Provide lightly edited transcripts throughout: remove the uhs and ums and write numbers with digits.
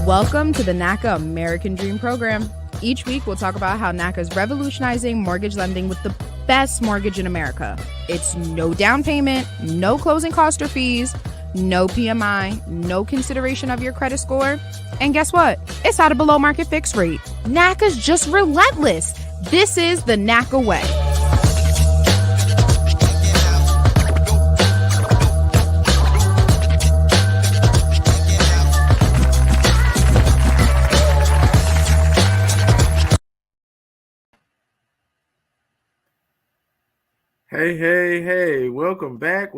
Welcome to the NACA American Dream Program. Each week, we'll talk about how NACA is revolutionizing mortgage lending with the best mortgage in America. It's no down payment, no closing cost or fees, no PMI, no consideration of your credit score. And guess what? It's at a below market fixed rate. NACA's just relentless. This is the NACA way. Hey, welcome back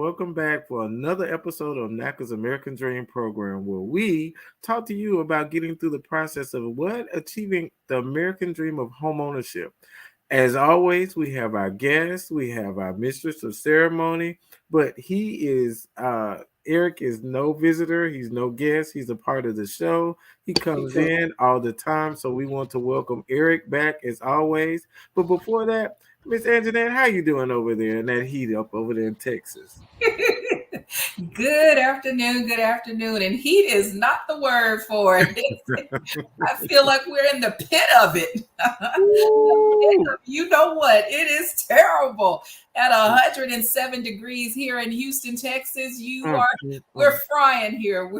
for another episode of NACA's American Dream Program, where we talk to you about getting through the process of achieving the American dream of homeownership. As always, we have our guest, we have our mistress of ceremony, but Eric is no visitor, he's no guest, he's a part of the show. He comes in all the time, so we want to welcome Eric back as always. But before that, Miss Anjanette, how you doing over there in that heat up over there in Texas? Good afternoon. And heat is not the word for it. I feel like we're in the pit of it. You know what? It is terrible. At 107 degrees here in Houston, Texas, we're frying here.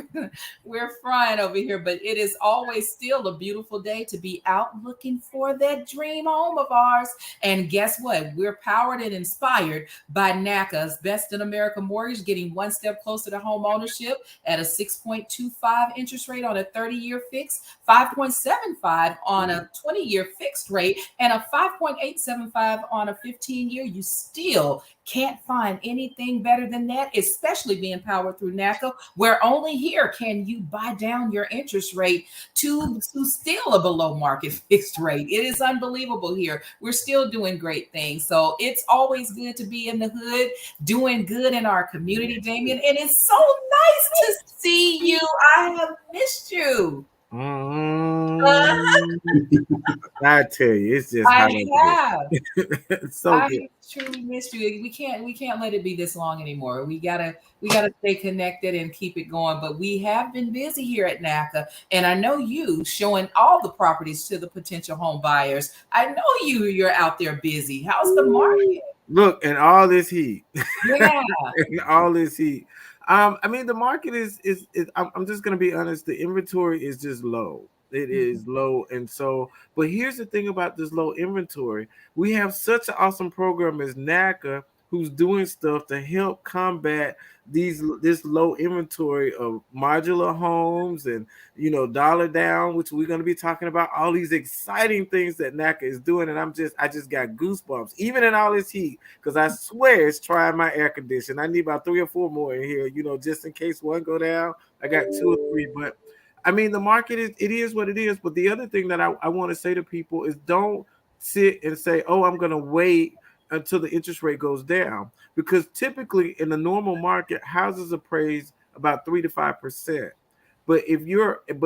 We're frying over here, but it is always still a beautiful day to be out looking for that dream home of ours. And guess what? We're powered and inspired by NACA's Best in America Mortgage, getting one step closer to home ownership at a 6.25 interest rate on a 30-year fix, 5.75 on a 20-year fixed rate, and a 5.875 on a 15-year. You still can't find anything better than that, especially being powered through NACA, where only here can you buy down your interest rate to still a below market fixed rate. It is unbelievable here. We're still doing great things. So it's always good to be in the hood, doing good in our community, Damien. And it's so nice to see you. I have missed you. I tell you, it's just so I good. Truly missed you. We can't let it be this long anymore. We gotta stay connected and keep it going. But we have been busy here at NACA, and I know you showing all the properties to the potential home buyers. I know you're out there busy. How's the market? Look, and all this heat. Yeah, and all this heat. I mean, the market is I'm just going to be honest. The inventory is just low. It is low. And so, but here's the thing about this low inventory. We have such an awesome program as NACA who's doing stuff to help combat this low inventory of modular homes and, dollar down, which we're going to be talking about, all these exciting things that NACA is doing. And I just got goosebumps, even in all this heat, because I swear it's trying my air conditioning. I need about 3 or 4 more in here, just in case one go down. I got 2 or 3, but I mean, the market is what it is. But the other thing that I want to say to people is don't sit and say, oh, I'm going to wait until the interest rate goes down, because typically in the normal market, houses appraise about 3 to 5%. But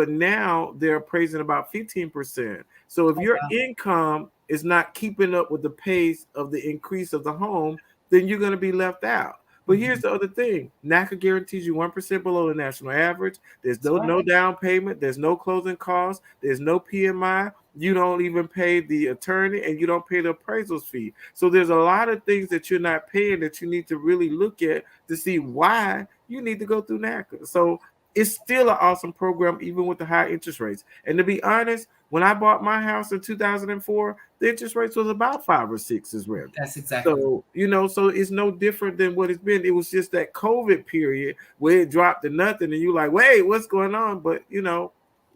now they're appraising about 15%. So if your income is not keeping up with the pace of the increase of the home, then you're going to be left out. But here's the other thing. NACA guarantees you 1% below the national average. There's no down payment. There's no closing costs. There's no PMI. You don't even pay the attorney, and you don't pay the appraisals fee. So there's a lot of things that you're not paying that you need to really look at to see why you need to go through NACA. So it's still an awesome program, even with the high interest rates. And to be honest, when I bought my house in 2004, the interest rates was about 5 or 6 as well. That's exactly. So, so it's no different than what it's been. It was just that COVID period where it dropped to nothing and you're like, wait, what's going on? But,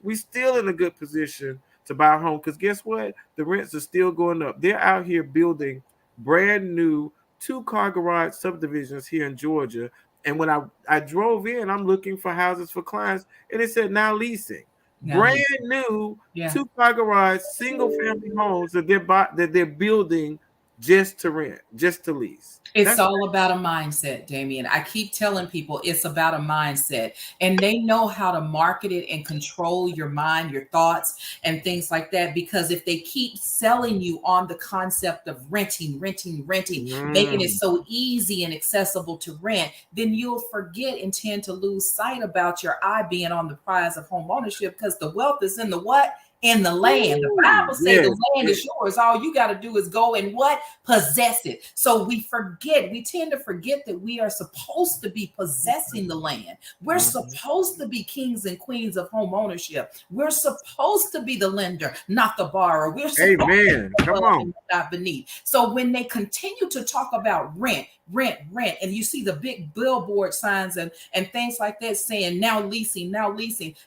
we still in a good position to buy a home, because guess what? The rents are still going up. They're out here building brand new 2-car garage subdivisions here in Georgia. And when I drove in, I'm looking for houses for clients, and it said now leasing. Brand new 2-car garage, single family homes that they're building just to rent, just to lease. It's all about a mindset, Damien. I keep telling people it's about a mindset, and they know how to market it and control your mind, your thoughts, and things like that. Because if they keep selling you on the concept of renting, making it so easy and accessible to rent, then you'll forget and tend to lose sight about your eye being on the prize of home ownership, because the wealth is in the what? In the land. The Bible says the land is yours. All you got to do is go and what? Possess it. So we tend to forget that we are supposed to be possessing the land. We're supposed to be kings and queens of home ownership. We're supposed to be the lender, not the borrower. We're supposed Amen. Come on. Not beneath. So when they continue to talk about rent, and you see the big billboard signs and things like that saying now leasing,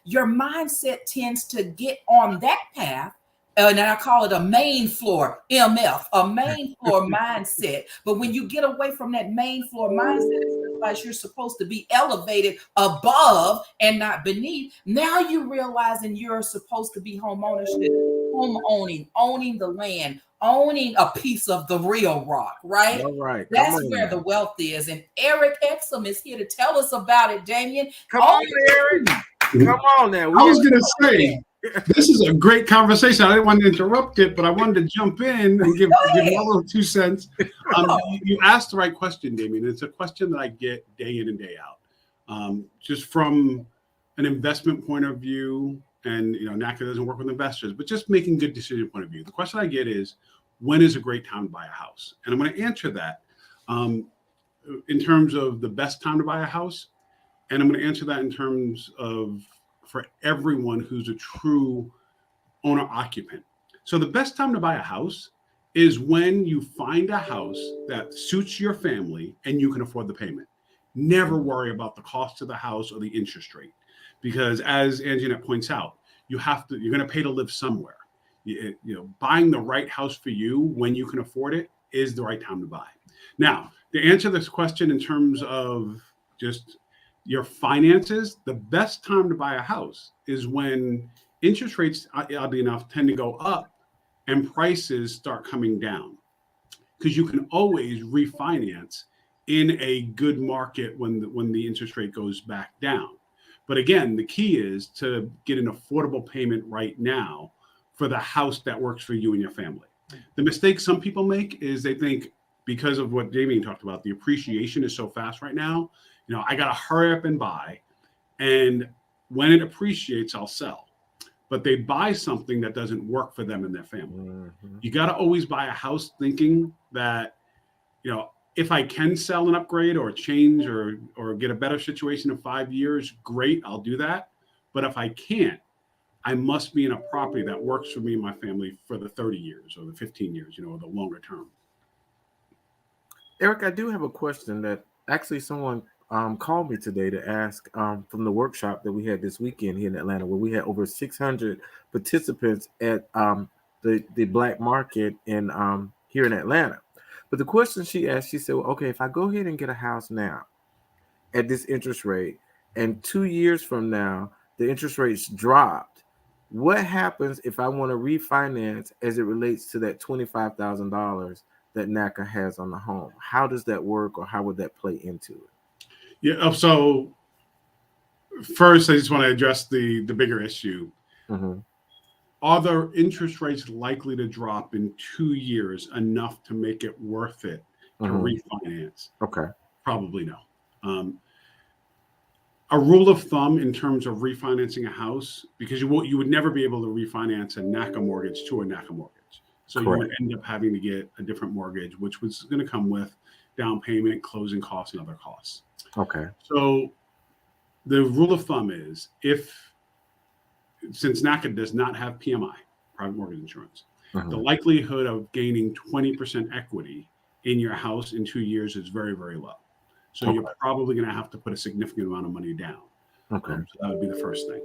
your mindset tends to get on that path. And I call it a main floor MF, a main floor mindset. But when you get away from that main floor mindset, it's realize you're supposed to be elevated above and not beneath. Now you realizing you're supposed to be home ownership, home owning the land, owning a piece of the real rock, right? All right. That's where the wealth is. And Eric Exum is here to tell us about it, Damien. Come on, Eric. Come on now. I was going to say, this is a great conversation. I didn't want to interrupt it, but I wanted to jump in and give my little 2 cents. You asked the right question, Damien. It's a question that I get day in and day out. Just from an investment point of view, and NACA doesn't work with investors, but just making good decision point of view. The question I get is, when is a great time to buy a house? And I'm going to answer that in terms of the best time to buy a house. And I'm going to answer that in terms of for everyone who's a true owner occupant. So the best time to buy a house is when you find a house that suits your family and you can afford the payment. Never worry about the cost of the house or the interest rate, because as Anjanette points out, you're going to pay to live somewhere. Buying the right house for you when you can afford it is the right time to buy. Now, to answer this question in terms of just your finances, the best time to buy a house is when interest rates, oddly enough, tend to go up and prices start coming down, because you can always refinance in a good market when the interest rate goes back down. But again, the key is to get an affordable payment right now for the house that works for you and your family. The mistake some people make is they think, because of what Damien talked about, the appreciation is so fast right now, I got to hurry up and buy. And when it appreciates, I'll sell. But they buy something that doesn't work for them and their family. Mm-hmm. You got to always buy a house thinking that, if I can sell an upgrade or change or get a better situation in 5 years, great, I'll do that. But if I can't, I must be in a property that works for me and my family for the 30 years or the 15 years, or the longer term. Eric, I do have a question that actually someone called me today to ask from the workshop that we had this weekend here in Atlanta, where we had over 600 participants at the black market in here in Atlanta. But the question she asked, she said, well, okay, if I go ahead and get a house now at this interest rate, and 2 years from now, the interest rates dropped, what happens if I want to refinance as it relates to that $25,000 that NACA has on the home? How does that work, or how would that play into it? Yeah. So first, I just want to address the bigger issue. Mm-hmm. Are the interest rates likely to drop in 2 years enough to make it worth it to refinance? Okay. Probably no. A rule of thumb in terms of refinancing a house, because you would never be able to refinance a NACA mortgage to a NACA mortgage. So Correct. You would end up having to get a different mortgage, which was going to come with down payment, closing costs, and other costs. Okay. So the rule of thumb is, since NACA does not have PMI, private mortgage insurance, the likelihood of gaining 20% equity in your house in 2 years is very, very low. So you're probably going to have to put a significant amount of money down. Okay. So that would be the first thing.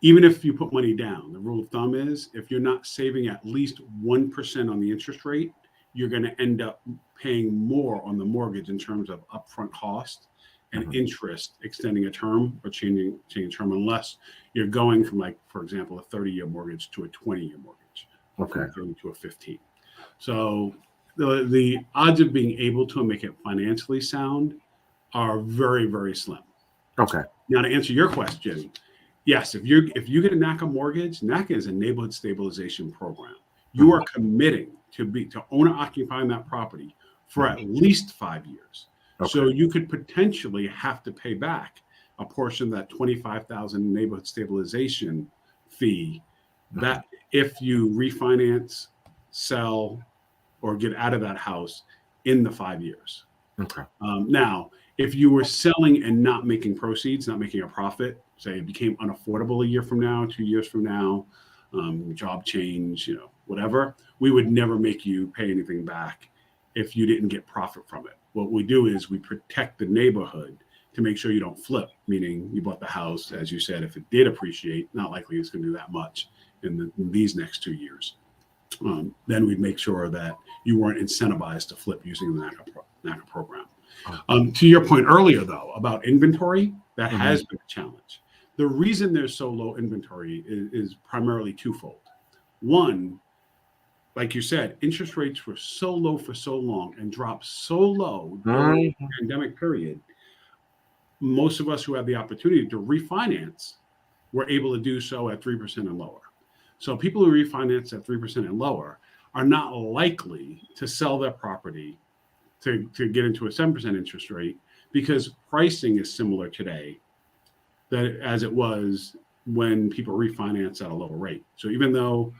Even if you put money down, the rule of thumb is, if you're not saving at least 1% on the interest rate, you're going to end up paying more on the mortgage in terms of upfront cost and interest extending a term or changing a term, unless you're going from, like, for example, a 30-year mortgage to a 20-year mortgage, or from 30 to a 15. So the odds of being able to make it financially sound are very, very slim. Okay. Now, to answer your question, yes, if you get a NACA mortgage, NACA is a neighborhood stabilization program. You are committing to owner occupying that property for at least 5 years. Okay. So you could potentially have to pay back a portion of that $25,000 neighborhood stabilization fee that if you refinance, sell, or get out of that house in the 5 years. Okay. Now, if you were selling and not making proceeds, not making a profit, say it became unaffordable a year from now, 2 years from now, job change, whatever, we would never make you pay anything back if you didn't get profit from it. What we do is we protect the neighborhood to make sure you don't flip, meaning you bought the house, as you said, if it did appreciate, not likely it's going to do that much in these next 2 years. Then we'd make sure that you weren't incentivized to flip using the NACA program. To your point earlier, though, about inventory, that has been a challenge. The reason there's so low inventory is primarily twofold. One, like you said, interest rates were so low for so long and dropped so low during the pandemic period. Most of us who had the opportunity to refinance were able to do so at 3% and lower. So people who refinance at 3% and lower are not likely to sell their property to get into a 7% interest rate because pricing is similar today as it was when people refinance at a lower rate. So even though,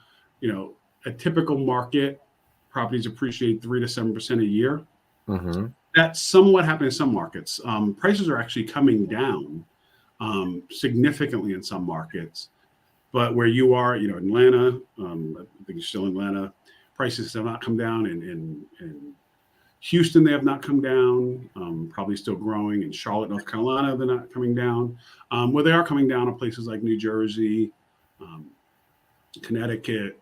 a typical market properties appreciate 3 to 7% a year, that's somewhat happening in some markets. Prices are actually coming down significantly in some markets. But where you are, Atlanta, I think you're still in Atlanta, prices have not come down. In Houston, they have not come down, probably still growing. In Charlotte, North Carolina, they're not coming down. Where they are coming down are places like New Jersey, Connecticut,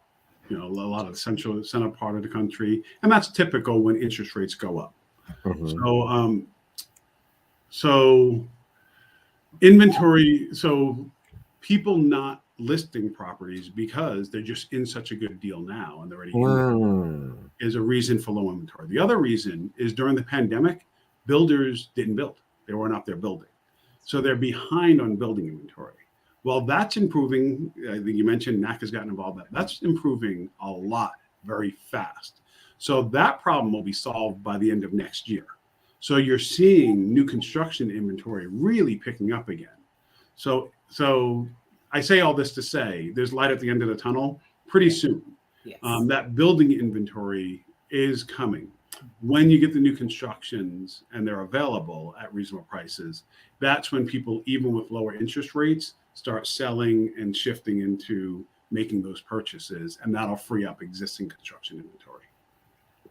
a lot of the center part of the country. And that's typical when interest rates go up. So inventory, so people not listing properties because they're just in such a good deal now and they're already in is a reason for low inventory. The other reason is during the pandemic, builders didn't build. They weren't out there building. So they're behind on building inventory. Well, that's improving. I think you mentioned NACA's gotten involved. That's improving a lot very fast. So that problem will be solved by the end of next year. So you're seeing new construction inventory really picking up again. So I say all this to say there's light at the end of the tunnel pretty soon. Yes. That building inventory is coming. When you get the new constructions and they're available at reasonable prices, that's when people, even with lower interest rates, start selling and shifting into making those purchases, and that'll free up existing construction inventory.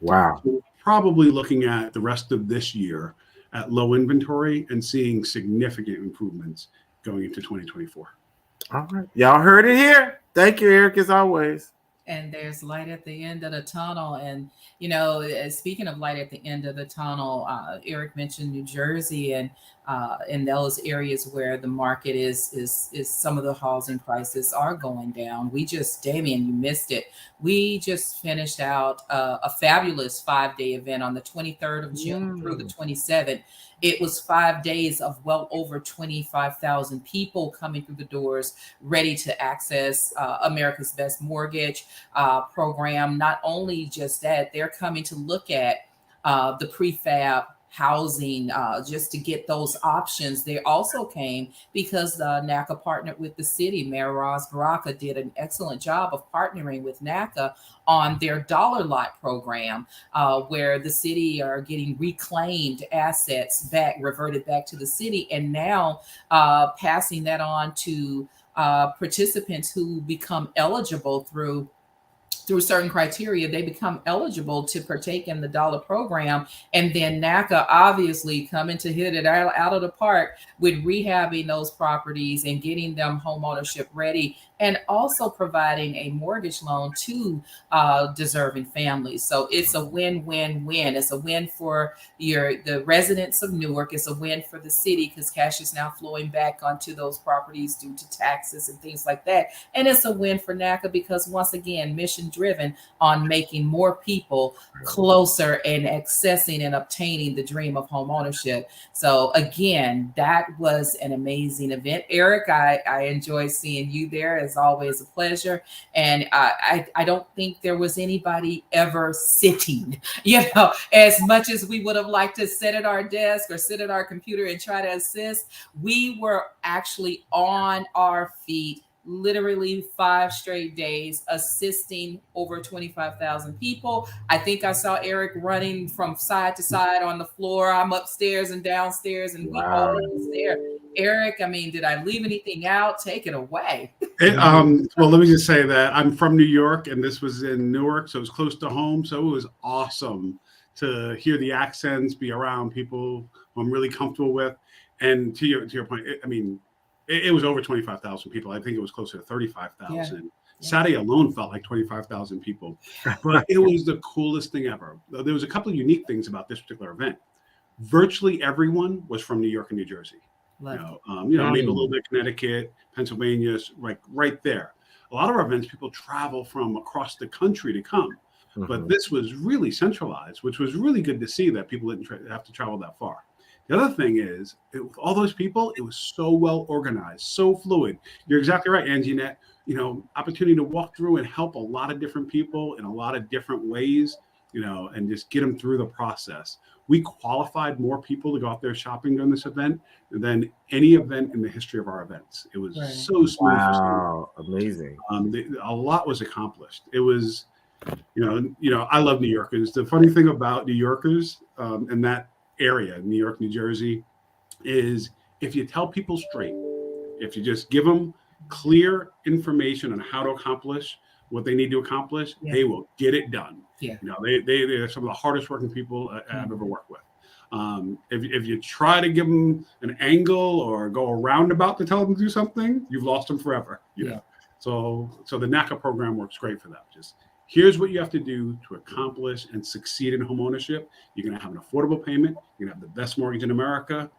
Wow. So probably looking at the rest of this year at low inventory and seeing significant improvements going into 2024. All right. Y'all heard it here. Thank you, Eric, as always. And there's light at the end of the tunnel. And, speaking of light at the end of the tunnel, Eric mentioned New Jersey and in those areas where the market is some of the housing prices are going down. Damien, you missed it. We just finished out a fabulous 5-day event on the 23rd of June through the 27th. It was 5 days of well over 25,000 people coming through the doors, ready to access America's Best Mortgage program. Not only just that, they're coming to look at the prefab housing just to get those options. They also came because NACA partnered with the city. Mayor Ras Baraka did an excellent job of partnering with NACA on their dollar lot program, where the city are getting reclaimed assets reverted back to the city, and now passing that on to participants who become eligible through certain criteria. They become eligible to partake in the dollar program. And then NACA obviously coming to hit it out of the park with rehabbing those properties and getting them home ownership ready and also providing a mortgage loan to deserving families. So it's a win-win-win. It's a win for the residents of Newark. It's a win for the city because cash is now flowing back onto those properties due to taxes and things like that. And it's a win for NACA because, once again, mission driven on making more people closer and accessing and obtaining the dream of home ownership. So again, that was an amazing event. Eric, I enjoyed seeing you there. It's always a pleasure. And I don't think there was anybody ever sitting, as much as we would have liked to sit at our desk or sit at our computer and try to assist. We were actually on our feet literally 5 straight days, assisting over 25,000 people. I think I saw Eric running from side to side on the floor. I'm upstairs and downstairs, and we all was there. Eric, I mean, did I leave anything out? Take it away. Well, let me just say that I'm from New York, and this was in Newark, so it was close to home. So it was awesome to hear the accents, be around people who I'm really comfortable with. And to your point, it was over 25,000 people. I think it was closer to 35,000. Yeah. Saturday alone felt like 25,000 people. But it was the coolest thing ever. There was a couple of unique things about this particular event. Virtually everyone was from New York and New Jersey. Maybe a little bit Connecticut, Pennsylvania, like right there. A lot of our events, people travel from across the country to come. Mm-hmm. But this was really centralized, which was really good to see that people didn't have to travel that far. The other thing is, with all those people, it was so well organized, so fluid. You're exactly right, Anjanette. Opportunity to walk through and help a lot of different people in a lot of different ways, and just get them through the process. We qualified more people to go out there shopping during this event than any event in the history of our events. It was so smooth. Wow, amazing. A lot was accomplished. It was, I love New Yorkers. The funny thing about New Yorkers and that area, New York, New Jersey, is if you tell people straight, if you just give them clear information on how to accomplish what they need to accomplish, they will get it done. Yeah. They're some of the hardest working people I've ever worked with. If you try to give them an angle or go a roundabout to tell them to do something, you've lost them forever. So the NACA program works great for that. Just here's what you have to do to accomplish and succeed in homeownership. You're going to have an affordable payment. You're going to have the best mortgage in America.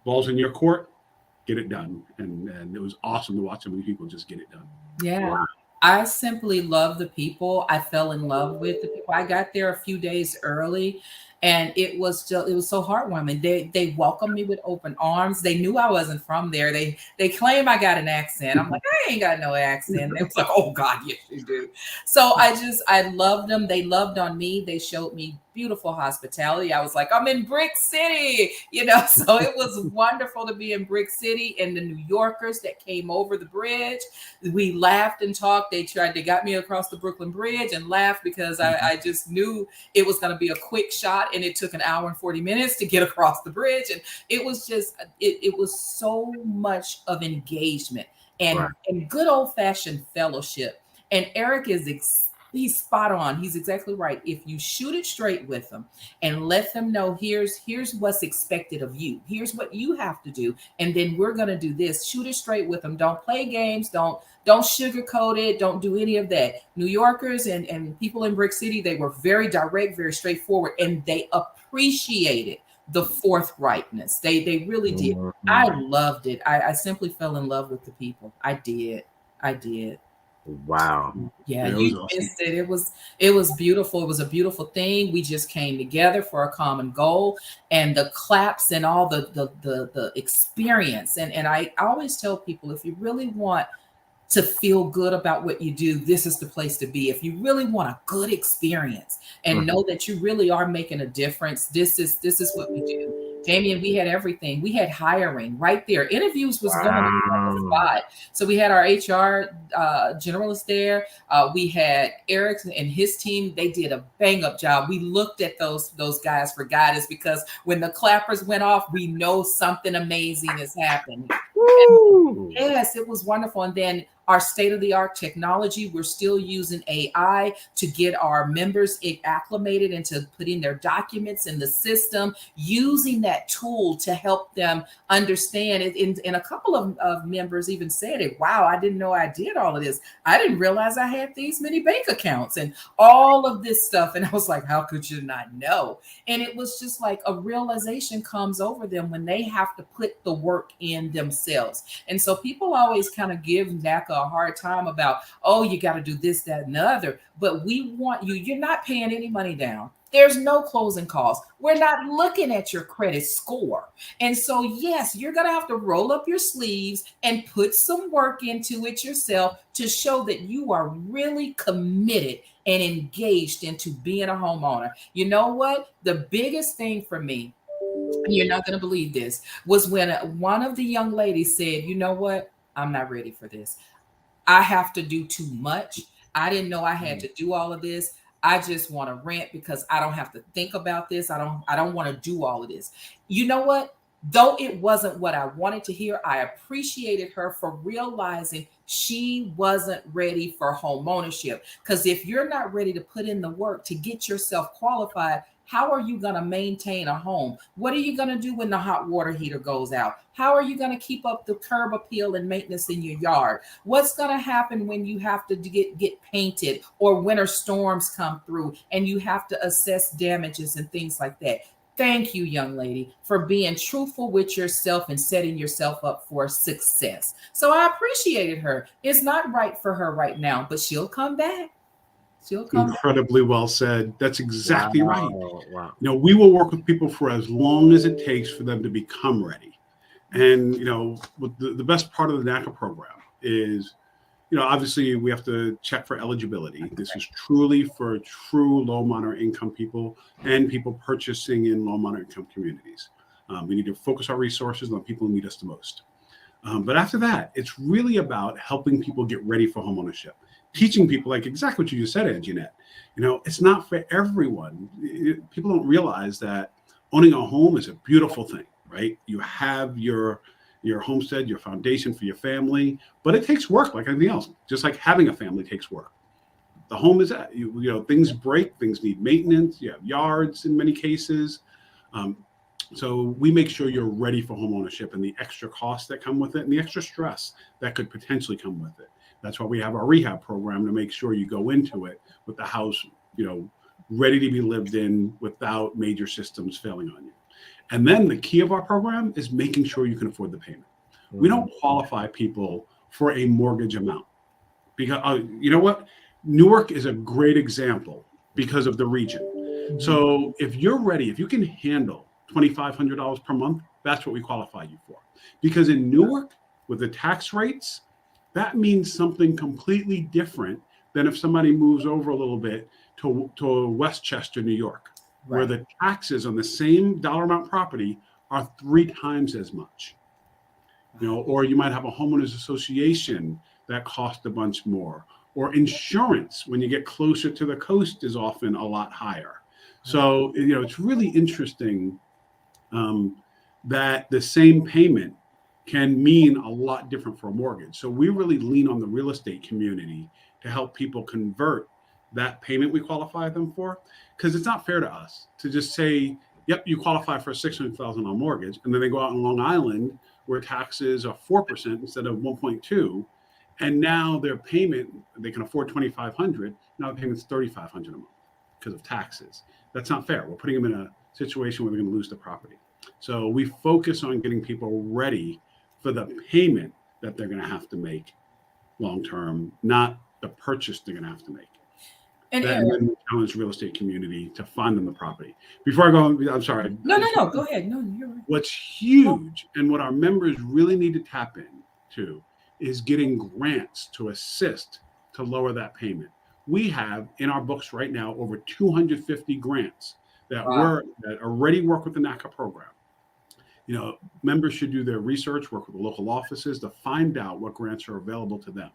Ball's in your court. Get it done. And it was awesome to watch so many people just get it done. Yeah. Wow. I simply love the people. I fell in love with the people. I got there a few days early, and it was so heartwarming. They welcomed me with open arms. They knew I wasn't from there. They claim I got an accent. I'm like, I ain't got no accent. They was like, oh God, yes you do. So I loved them. They loved on me. They showed me beautiful hospitality. I was like, I'm in Brick City, so it was wonderful to be in Brick City. And the New Yorkers that came over the bridge, we laughed and talked. They got me across the Brooklyn Bridge and laughed because I just knew it was going to be a quick shot, and it took an hour and 40 minutes to get across the bridge. And it was just, it was so much of engagement and good old fashioned fellowship. And Eric he's spot on. He's exactly right. If you shoot it straight with them and let them know, here's what's expected of you. Here's what you have to do. And then we're going to do this. Shoot it straight with them. Don't play games. Don't sugarcoat it. Don't do any of that. New Yorkers and people in Brick City, they were very direct, very straightforward, and they appreciated the forthrightness. They really did. Mm-hmm. I loved it. I simply fell in love with the people. I did. Wow. Yeah, you missed it. It was beautiful. It was a beautiful thing. We just came together for a common goal, and the claps and all the experience. And I always tell people, if you really want to feel good about what you do, this is the place to be. If you really want a good experience and know that you really are making a difference, this is what we do. Damien, we had everything. We had hiring right there. Interviews was going on the spot. So we had our HR generalist there. We had Eric and his team. They did a bang up job. We looked at those guys for guidance, because when the clappers went off, we know something amazing is happening. Yes, it was wonderful. And then our state-of-the-art technology. We're still using AI to get our members acclimated into putting their documents in the system, using that tool to help them understand it. And a couple of members even said it, wow, I didn't know I did all of this. I didn't realize I had these many bank accounts and all of this stuff. And I was like, how could you not know? And it was just like a realization comes over them when they have to put the work in themselves. And so people always kind of give NACA a hard time about, oh, you got to do this, that, and the other. But we want you, you're not paying any money down. There's no closing costs. We're not looking at your credit score. And so, yes, you're going to have to roll up your sleeves and put some work into it yourself to show that you are really committed and engaged into being a homeowner. You know what? The biggest thing for me, you're not going to believe this, was when one of the young ladies said, you know what? I'm not ready for this. I have to do too much. I didn't know I had to do all of this. I just want to rent because I don't have to think about this. I don't want to do all of this. You know what? Though it wasn't what I wanted to hear, I appreciated her for realizing she wasn't ready for home ownership. Because if you're not ready to put in the work to get yourself qualified, how are you going to maintain a home? What are you going to do when the hot water heater goes out? How are you going to keep up the curb appeal and maintenance in your yard? What's going to happen when you have to get painted or winter storms come through and you have to assess damages and things like that? Thank you, young lady, for being truthful with yourself and setting yourself up for success. So I appreciated her. It's not right for her right now, but she'll come back. Incredibly well said. That's exactly right. Wow. You know, we will work with people for as long as it takes for them to become ready. And, you know, what the best part of the NACA program is, you know, obviously we have to check for eligibility. This is truly for true low moderate income people and people purchasing in low moderate income communities. We need to focus our resources on people who need us the most. But after that, it's really about helping people get ready for homeownership. Teaching people, like exactly what you just said, Anjanette. You know, it's not for everyone. People don't realize that owning a home is a beautiful thing, right? You have your homestead, your foundation for your family, but it takes work like anything else. Just like having a family takes work. The home is that, you know, things break, things need maintenance. You have yards in many cases. So we make sure you're ready for home ownership and the extra costs that come with it and the extra stress that could potentially come with it. That's why we have our rehab program to make sure you go into it with the house, you know, ready to be lived in without major systems failing on you. And then the key of our program is making sure you can afford the payment. We don't qualify people for a mortgage amount because, you know what? Newark is a great example because of the region. So if you're ready, if you can handle $2,500 per month, that's what we qualify you for. Because in Newark, with the tax rates, that means something completely different than if somebody moves over a little bit to Westchester, New York, where the taxes on the same dollar amount property are 3 times as much. You know, or you might have a homeowners association that costs a bunch more, or insurance when you get closer to the coast is often a lot higher. So, you know, it's really interesting that the same payment can mean a lot different for a mortgage. So we really lean on the real estate community to help people convert that payment we qualify them for, because it's not fair to us to just say, yep, you qualify for a $600,000 mortgage, and then they go out in Long Island where taxes are 4% instead of 1.2, and now their payment, they can afford $2,500, now the payment's $3,500 a month because of taxes. That's not fair. We're putting them in a situation where they're going to lose the property. So we focus on getting people ready for the payment that they're going to have to make long term, not the purchase they're going to have to make. And then we challenge the real estate community to find them the property. Before I go, I'm sorry. No, go ahead. No, you're right. What's huge and what our members really need to tap into is getting grants to assist to lower that payment. We have in our books right now over 250 grants that already work with the NACA program. You know, members should do their research, work with the local offices to find out what grants are available to them.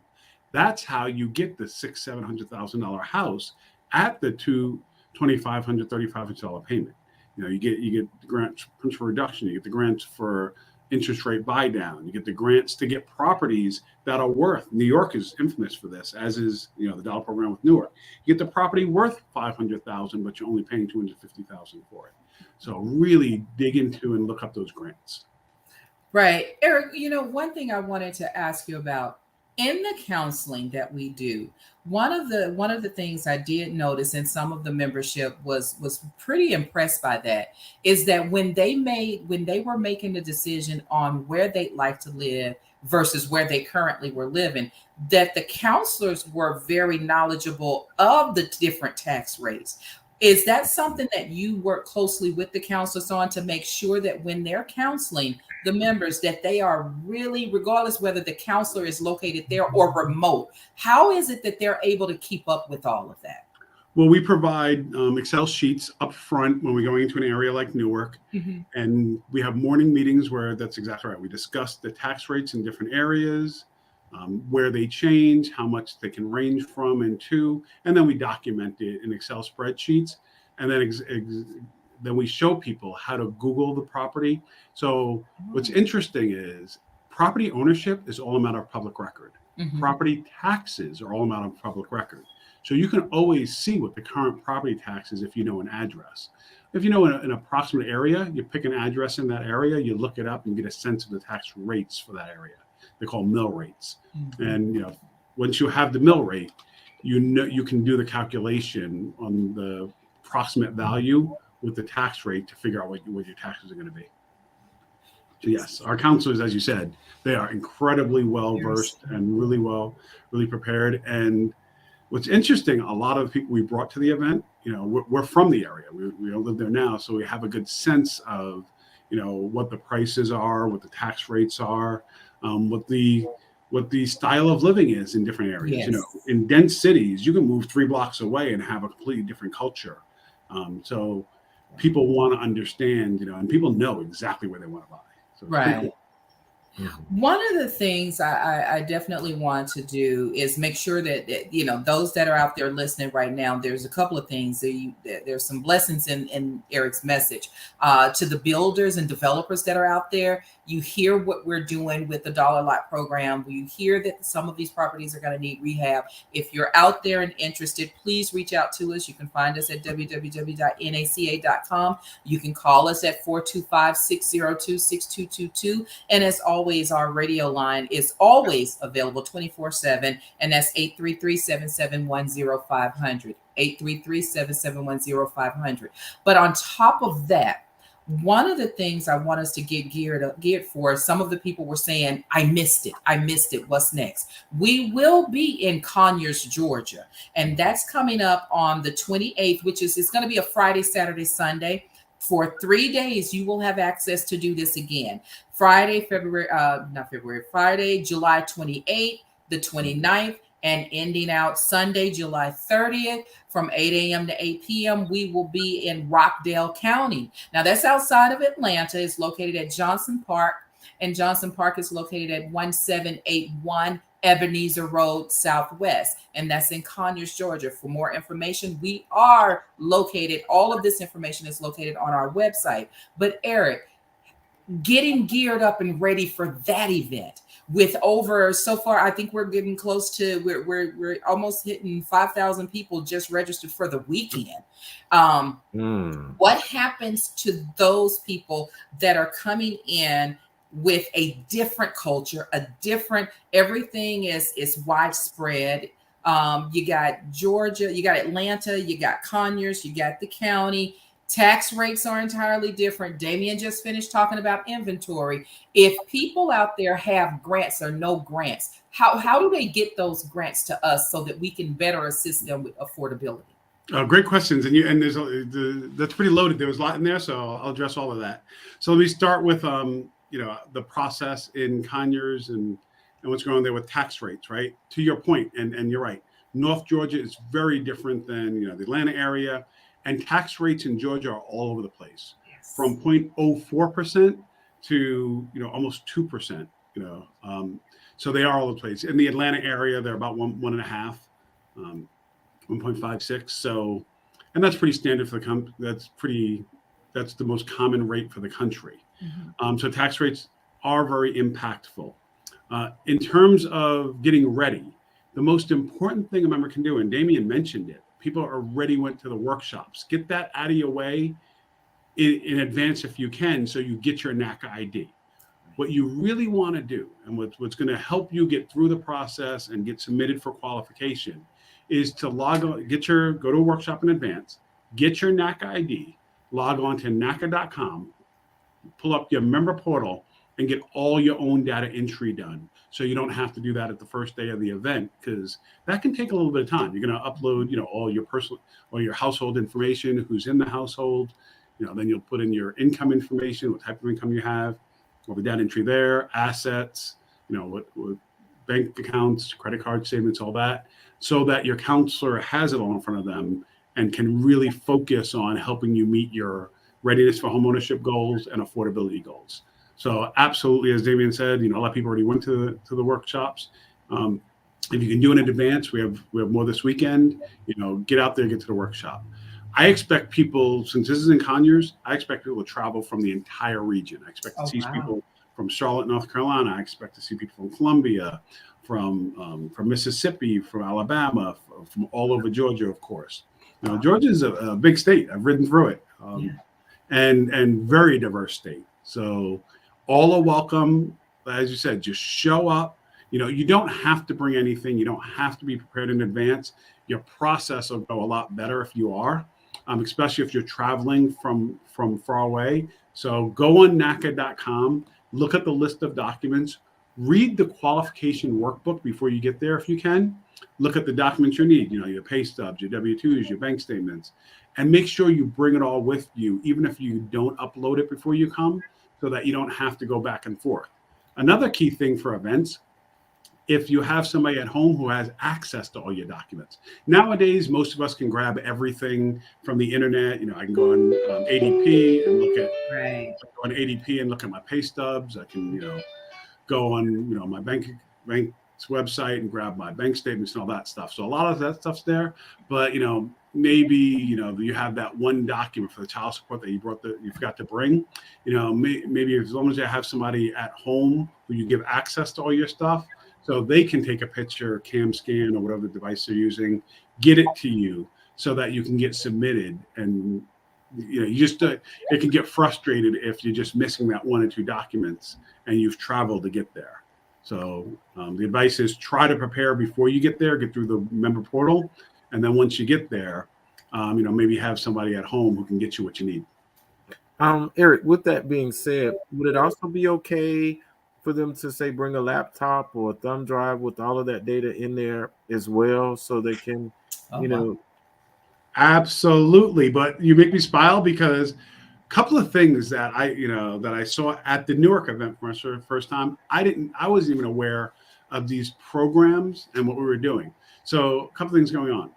That's how you get the $600,000-$700,000 house at the $2,500, $3,500 payment. You know, you get the grants for reduction, you get the grants for interest rate buy down. You get the grants to get properties that are worth. New York is infamous for this, as is the dollar program with Newark. You get the property worth $500,000, but you're only paying $250,000 for it. So really dig into and look up those grants. Right, Eric. One thing I wanted to ask you about in the counseling that we do. One of the things I did notice, and some of the membership was pretty impressed by that, is that when they were making the decision on where they'd like to live versus where they currently were living, that the counselors were very knowledgeable of the different tax rates. Is that something that you work closely with the counselors on to make sure that when they're counseling the members, that they are really, regardless whether the counselor is located there or remote, how is it that they're able to keep up with all of that? Well, we provide Excel sheets up front when we're going into an area like Newark. Mm-hmm. And we have morning meetings where that's exactly right. We discuss the tax rates in different areas, where they change, how much they can range from and to, and then we document it in Excel spreadsheets. And then then we show people how to Google the property. So what's interesting is property ownership is all a matter of public record. Mm-hmm. Property taxes are all a matter of public record. So you can always see what the current property tax is if you know an address. If you know an approximate area, you pick an address in that area, you look it up and get a sense of the tax rates for that area. They're called mill rates. Mm-hmm. And once you have the mill rate, you can do the calculation on the approximate value with the tax rate to figure out what your taxes are going to be. So yes, our counselors, as you said, they are incredibly well versed and really prepared. And what's interesting, a lot of people we brought to the event, we're from the area. We don't live there now, so we have a good sense of what the prices are, what the tax rates are, what the style of living is in different areas. Yes. In dense cities, you can move 3 blocks away and have a completely different culture. So people want to understand, and people know exactly where they want to buy. So right. Cool. Mm-hmm. One of the things I definitely want to do is make sure that, those that are out there listening right now, there's a couple of things. There's some blessings in Eric's message to the builders and developers that are out there. You hear what we're doing with the Dollar Lot program. You hear that some of these properties are going to need rehab. If you're out there and interested, please reach out to us. You can find us at www.naca.com. You can call us at 425-602-6222. And as always, our radio line is always available 24/7, and that's 833-771-0500. 833-771-0500. But on top of that, one of the things I want us to get geared for, some of the people were saying, I missed it. What's next? We will be in Conyers, Georgia. And that's coming up on the 28th, which is, it's going to be a Friday, Saturday, Sunday. For 3 days, you will have access to do this again. Friday, July 28th, the 29th, and ending out Sunday, July 30th from 8 a.m. to 8 p.m. We will be in Rockdale County. Now, that's outside of Atlanta. It's located at Johnson Park, and Johnson Park is located at 1781 Ebenezer Road Southwest, and that's in Conyers, Georgia. For more information, we are located, all of this information is located on our website. But Eric, getting geared up and ready for that event, with over, so far, I think we're getting close to, we're almost hitting 5,000 people just registered for the weekend. What happens to those people that are coming in with a different culture, everything is widespread? You got Georgia, you got Atlanta, you got Conyers, you got the county. Tax rates are entirely different. Damien just finished talking about inventory. If people out there have grants or no grants, how do they get those grants to us so that we can better assist them with affordability? Great questions, and that's pretty loaded. There was a lot in there, so I'll address all of that. So let me start with the process in Conyers and what's going on there with tax rates. Right, to your point, and you're right. North Georgia is very different than the Atlanta area. And tax rates in Georgia are all over the place, from 0.04% to almost 2%. So they are all over the place. In the Atlanta area, they're about 1.5, 1.56. So, and that's pretty standard for the that's the most common rate for the country. Mm-hmm. So tax rates are very impactful. In terms of getting ready, the most important thing a member can do, and Damien mentioned it, people already went to the workshops. Get that out of your way in advance if you can, so you get your NACA ID. What you really want to do, and what's going to help you get through the process and get submitted for qualification, is to go to a workshop in advance, get your NACA ID, log on to NACA.com, pull up your member portal, and get all your own data entry done. So you don't have to do that at the first day of the event, because that can take a little bit of time. You're going to upload, all your personal or your household information, who's in the household. Then you'll put in your income information, what type of income you have, all the data entry there, assets, what bank accounts, credit card statements, all that, so that your counselor has it all in front of them and can really focus on helping you meet your readiness for homeownership goals and affordability goals. So absolutely, as Damien said, a lot of people already went to the workshops. If you can do it in advance, we have more this weekend. Get out there, get to the workshop. I expect people, since this is in Conyers, I expect people to travel from the entire region. I expect to see people from Charlotte, North Carolina. I expect to see people from Columbia, from Mississippi, from Alabama, from all over Georgia, of course. Georgia is a big state. I've ridden through it, and very diverse state. So all are welcome. As you said, just show up. You don't have to bring anything. You don't have to be prepared in advance. Your process will go a lot better if you are. Especially if you're traveling from far away. So go on NACA.com, look at the list of documents, read the qualification workbook before you get there if you can. Look at the documents you need, your pay stubs, your W-2s, your bank statements, and make sure you bring it all with you, even if you don't upload it before you come, so that you don't have to go back and forth. Another key thing for events, if you have somebody at home who has access to all your documents. Nowadays, most of us can grab everything from the internet. I can go on ADP and look at my pay stubs. I can, go on, my bank's website and grab my bank statements and all that stuff. So a lot of that stuff's there, but maybe you have that one document for the child support that you forgot to bring. Maybe as long as you have somebody at home who you give access to all your stuff, so they can take a picture, cam scan, or whatever device they're using, get it to you so that you can get submitted. And it can get frustrated if you're just missing that one or two documents and you've traveled to get there. So the advice is try to prepare before you get there, get through the member portal, and then once you get there, maybe have somebody at home who can get you what you need. Eric, with that being said, would it also be okay for them to say bring a laptop or a thumb drive with all of that data in there as well, so they can, Absolutely. But you make me smile, because a couple of things that I saw at the Newark event for the first time, I wasn't even aware of these programs and what we were doing. So a couple of things going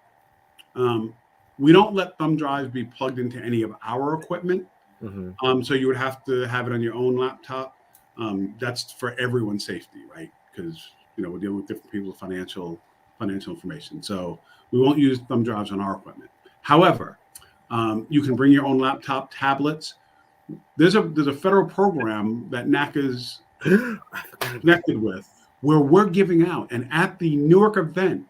on. We don't let thumb drives be plugged into any of our equipment. Mm-hmm. So you would have to have it on your own laptop. That's for everyone's safety, right? Because we're dealing with different people's financial information. So we won't use thumb drives on our equipment. However, you can bring your own laptop, tablets. There's a federal program that NACA's connected with, where we're giving out, and at the Newark event,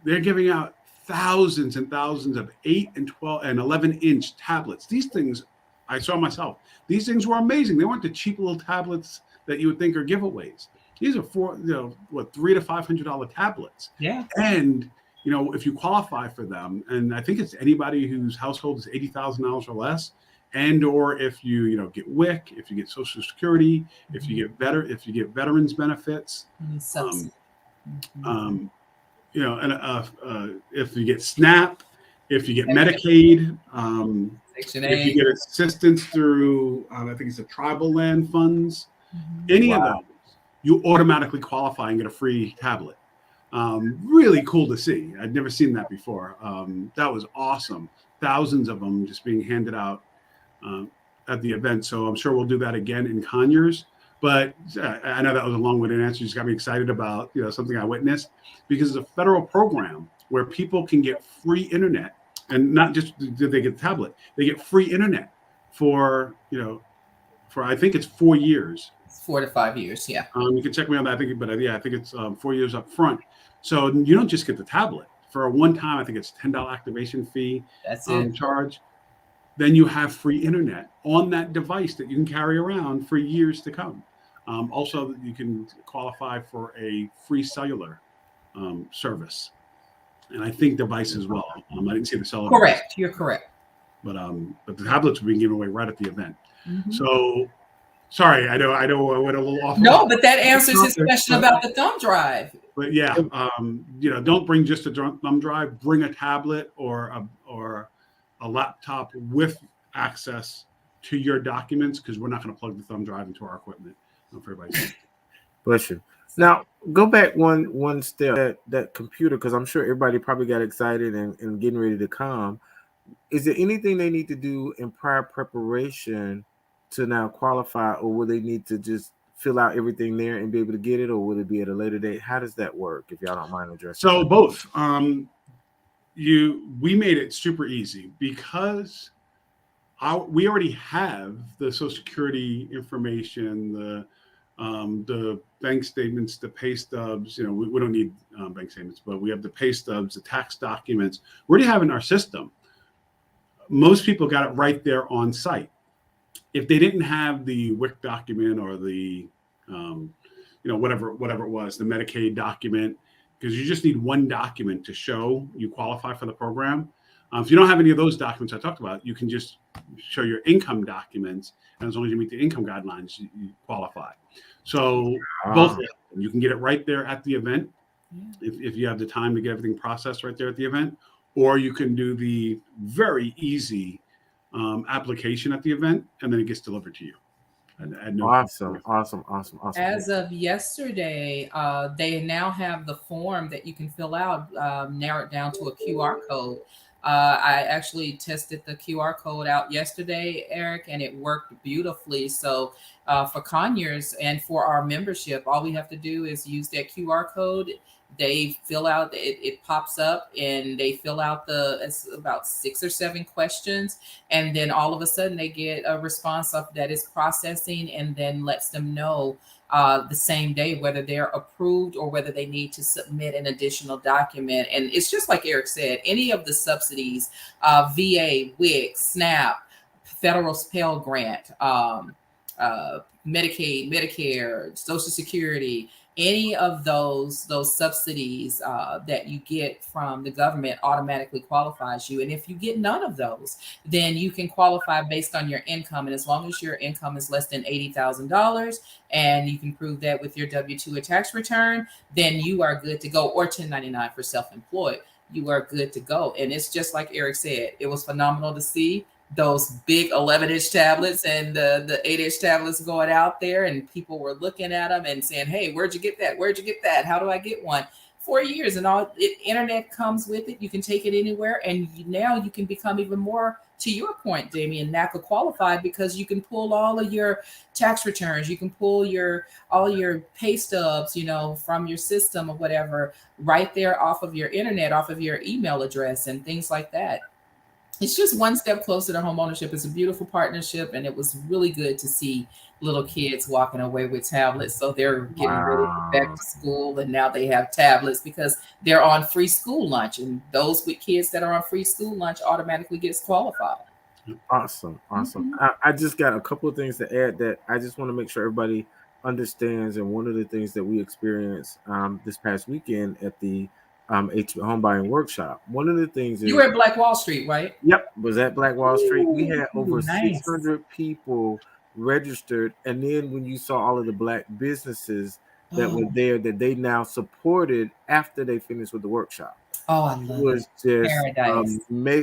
they're giving out thousands and thousands of 8 and 12 and 11-inch tablets. These things, I saw myself. These things were amazing. They weren't the cheap little tablets that you would think are giveaways. These are $300 to $500 tablets. Yeah. And if you qualify for them, and I think it's anybody whose household is $80,000 or less, and or if you get WIC, if you get Social Security, if you get veterans benefits, if you get SNAP, if you get Medicaid, if you get assistance through, I think it's the tribal land funds, any of those, you automatically qualify and get a free tablet. Really cool to see. I'd never seen that before. That was awesome. Thousands of them just being handed out at the event. So I'm sure we'll do that again in Conyers. But I know that was a long-winded answer. You just got me excited about something I witnessed, because it's a federal program where people can get free internet, and not just did they get the tablet, they get free internet for I think it's 4 years, It's 4 to 5 years. Yeah. You can check me on that. I think it's 4 years up front. So you don't just get the tablet for a one-time. I think it's $10 activation fee. That's it. Charge. Then you have free internet on that device that you can carry around for years to come. Also, you can qualify for a free cellular service, and I think device as well. I didn't see the cellular. Correct. You're correct. But the tablets were being given away right at the event. Mm-hmm. So, sorry, I know I went a little off. No, but that answers his question about the thumb drive. But yeah, don't bring just a thumb drive. Bring a tablet or a laptop with access to your documents, because we're not going to plug the thumb drive into our equipment for everybody. Bless you. Now go back one step. That computer, because I'm sure everybody probably got excited and getting ready to come. Is there anything they need to do in prior preparation to now qualify, or will they need to just fill out everything there and be able to get it, or will it be at a later date? How does that work, if y'all don't mind addressing? So both. We made it super easy because we already have the Social Security information, the bank statements, the pay stubs. We don't need bank statements, but we have the pay stubs, the tax documents. We already have in our system. Most people got it right there on site. If they didn't have the WIC document or the, whatever it was, the Medicaid document, because you just need one document to show you qualify for the program. If you don't have any of those documents I talked about, you can just show your income documents, and as long as you meet the income guidelines, you qualify. So both of them, you can get it right there at the event, if you have the time to get everything processed right there at the event, or you can do the very easy application at the event, and then it gets delivered to you. Awesome. As of yesterday, they now have the form that you can fill out, narrowed down to a QR code. I actually tested the QR code out yesterday, Eric, and it worked beautifully. So for Conyers and for our membership, all we have to do is use that QR code. They fill out, it pops up, and they fill out it's about 6 or 7 questions. And then all of a sudden they get a response that is processing, and then lets them know the same day whether they're approved or whether they need to submit an additional document. And it's just like Eric said, any of the subsidies, VA, WIC, SNAP, federal Pell Grant, Medicaid, Medicare, Social Security, any of those subsidies that you get from the government automatically qualifies you. And if you get none of those, then you can qualify based on your income. And as long as your income is less than $80,000 and you can prove that with your W-2 or tax return, then you are good to go, or 1099 for self-employed. You are good to go. And it's just like Eric said, it was phenomenal to see those big 11-inch tablets and the 8-inch tablets going out there, and people were looking at them and saying, hey, where'd you get that? Where'd you get that? How do I get one? 4 years, and internet comes with it. You can take it anywhere. And now you can become even more, to your point, Damian, NACA qualified, because you can pull all of your tax returns. You can pull all your pay stubs, from your system or whatever, right there off of your internet, off of your email address and things like that. It's just one step closer to home ownership. It's a beautiful partnership, and it was really good to see little kids walking away with tablets. So they're getting ready to go back to school, and now they have tablets because they're on free school lunch, and those with kids that are on free school lunch automatically gets qualified. Awesome. Mm-hmm. I just got a couple of things to add that I just want to make sure everybody understands. And one of the things that we experienced this past weekend at the home buying workshop. One of the things you were at Black Wall Street, right? Yep, was at Black Wall Street. We had over nice. 600 people registered, and then when you saw all of the Black businesses that were there that they now supported after they finished with the workshop. Oh, I love it. Was just paradise.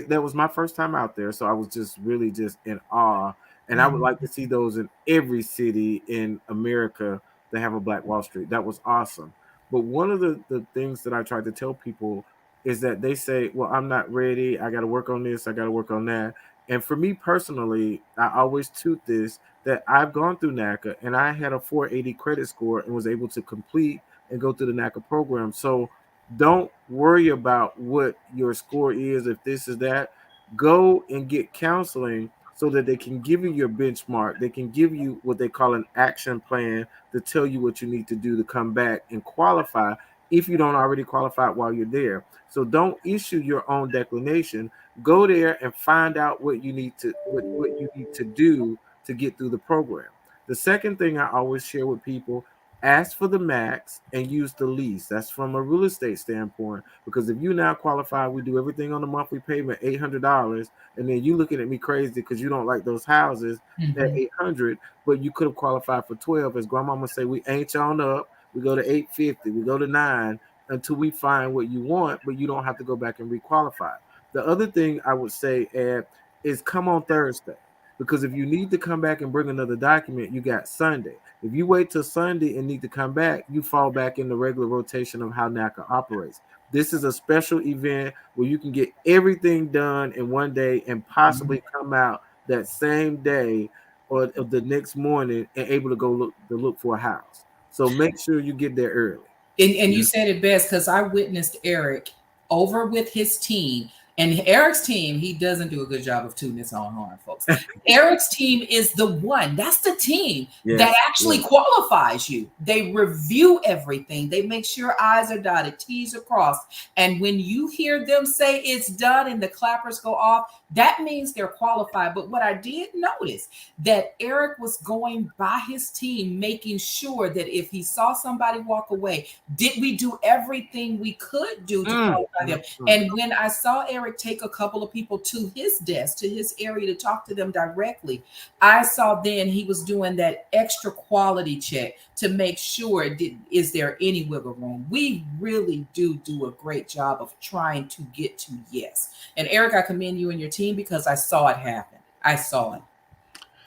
That was my first time out there, so I was just really just in awe. And I would like to see those in every city in America that have a Black Wall Street. That was awesome. But one of the things that I tried to tell people is that they say, well, I'm not ready. I got to work on this. I got to work on that. And for me personally, I always toot this, that I've gone through NACA and I had a 480 credit score and was able to complete and go through the NACA program. So don't worry about what your score is, if this is that. Go and get counseling so that they can give you your benchmark. They can give you what they call an action plan to tell you what you need to do to come back and qualify if you don't already qualify while you're there. So don't issue your own declination. Go there and find out what you need to what you need to do to get through the program. The second thing I always share with people, ask for the max and use the least. That's from a real estate standpoint, because if you now qualify, we do everything on the monthly payment, $800, and then you looking at me crazy because you don't like those houses at 800, but you could have qualified for 12. As grandmama say, we ain't on up. We go to 850, we go to 9 until we find what you want, but you don't have to go back and requalify. The other thing I would say, Ed, is come on Thursday. Because if you need to come back and bring another document, you got Sunday. If you wait till Sunday and need to come back, you fall back in the regular rotation of how NACA operates. This is a special event where you can get everything done in one day and possibly come out that same day or the next morning and able to go look for a house. So make sure you get there early. And you said it best, because I witnessed Eric over with his team. And Eric's team, he doesn't do a good job of tooting his own horn, folks. Eric's team is the one. That's the team that actually qualifies you. They review everything. They make sure I's are dotted, T's are crossed. And when you hear them say it's done and the clappers go off, that means they're qualified. But what I did notice, that Eric was going by his team, making sure that if he saw somebody walk away, did we do everything we could do to qualify them? And when I saw Eric take a couple of people to his desk, to his area, to talk to them directly, I saw then he was doing that extra quality check to make sure, is there any wiggle room? We really do a great job of trying to get to yes. And Eric, I commend you and your team, because I saw it happen. I saw it.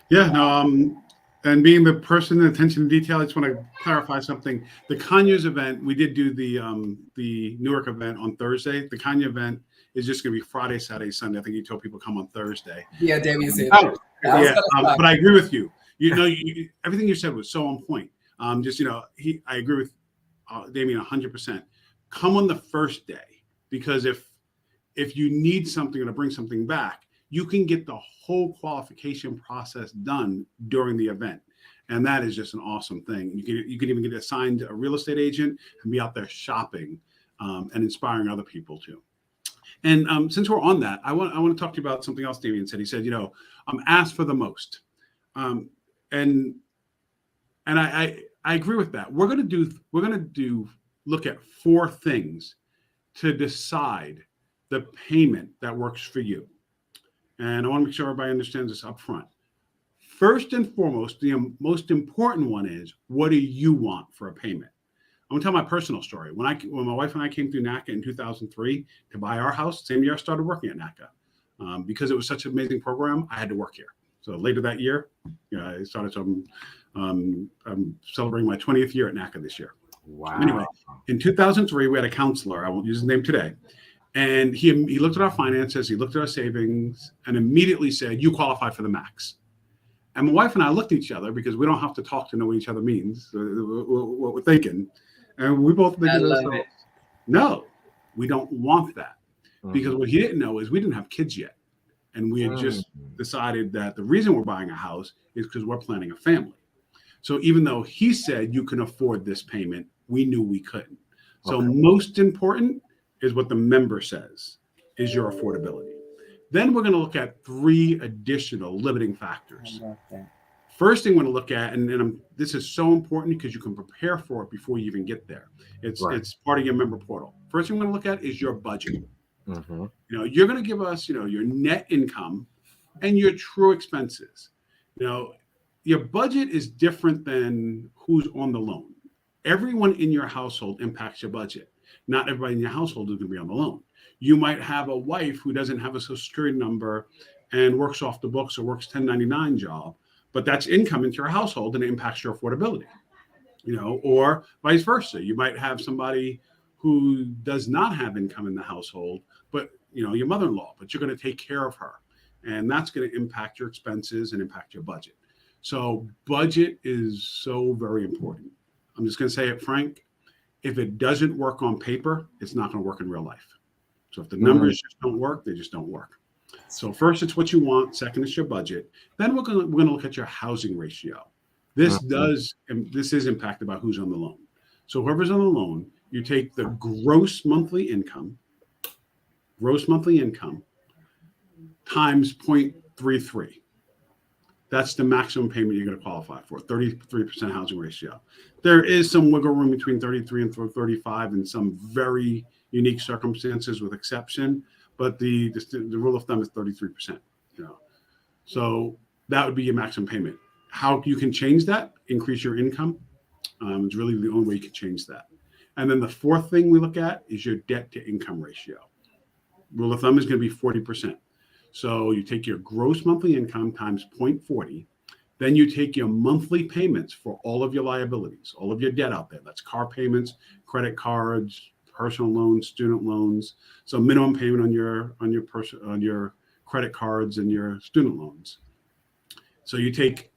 Yeah, no, and being the person, the attention to detail, I just want to clarify something. The Conyers event, we did do the Newark event on Thursday. The Conyers event is just going to be Friday, Saturday, Sunday. I think you told people come on Thursday. Yeah, Damien said. But I agree with you. You know, everything you said was so on point. I agree with Damien 100%. Come on the first day, because if you need something or to bring something back, you can get the whole qualification process done during the event. And that is just an awesome thing. You can even get assigned a real estate agent and be out there shopping and inspiring other people too. And since we're on that, I want to talk to you about something else Damien said. He said, ask for the most. And I agree with that. We're going to look at 4 things to decide the payment that works for you. And I want to make sure everybody understands this up front. First and foremost, the most important one is, what do you want for a payment? I'm going to tell my personal story. When my wife and I came through NACA in 2003 to buy our house, same year I started working at NACA. Because it was such an amazing program, I had to work here. So later that year, I started. So I'm celebrating my 20th year at NACA this year. Wow. Anyway, in 2003, we had a counselor. I won't use his name today. And he looked at our finances, he looked at our savings, and immediately said, "You qualify for the max." And my wife and I looked at each other, because we don't have to talk to know what each other means, what we're thinking. And we both looked at ourselves. No, we don't want that. Because what he didn't know is we didn't have kids yet. And we had just decided that the reason we're buying a house is because we're planning a family. So even though he said you can afford this payment, we knew we couldn't. So most important is what the member says is your affordability. Then we're going to look at 3 additional limiting factors. First thing we're going to look at, and this is so important because you can prepare for it before you even get there. It's part of your member portal. First thing we're going to look at is your budget. You're going to give us, your net income and your true expenses. Your budget is different than who's on the loan. Everyone in your household impacts your budget. Not everybody in your household is going to be on the loan. You might have a wife who doesn't have a Social Security number and works off the books or works 1099 job, but that's income into your household and it impacts your affordability. Or vice versa. You might have somebody who does not have income in the household, but your mother-in-law, but you're going to take care of her. And that's going to impact your expenses and impact your budget. So budget is so very important. I'm just going to say it frank. If it doesn't work on paper, it's not going to work in real life. So if the numbers just don't work, they just don't work. So first, it's what you want. Second, it's your budget. Then we're gonna look at your housing ratio. This is impacted by who's on the loan. So whoever's on the loan, you take the gross monthly income times 0.33. That's the maximum payment you're going to qualify for, 33% housing ratio. There is some wiggle room between 33 and 35 in some very unique circumstances with exception, but the rule of thumb is 33%. So that would be your maximum payment. How you can change that, increase your income. It's really the only way you can change that. And then the fourth thing we look at is your debt to income ratio. Rule of thumb is going to be 40%. So you take your gross monthly income times 0.40. Then you take your monthly payments for all of your liabilities, all of your debt out there. That's car payments, credit cards, personal loans, student loans. So minimum payment on your credit cards and your student loans. So you take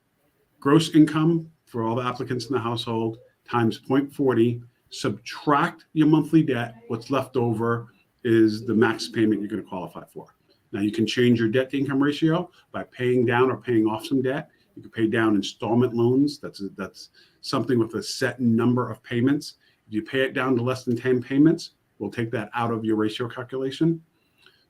gross income for all the applicants in the household times 0.40, subtract your monthly debt. What's left over is the max payment you're going to qualify for. Now you can change your debt to income ratio by paying down or paying off some debt. You can pay down installment loans. That's something with a set number of payments. If you pay it down to less than 10 payments, we'll take that out of your ratio calculation.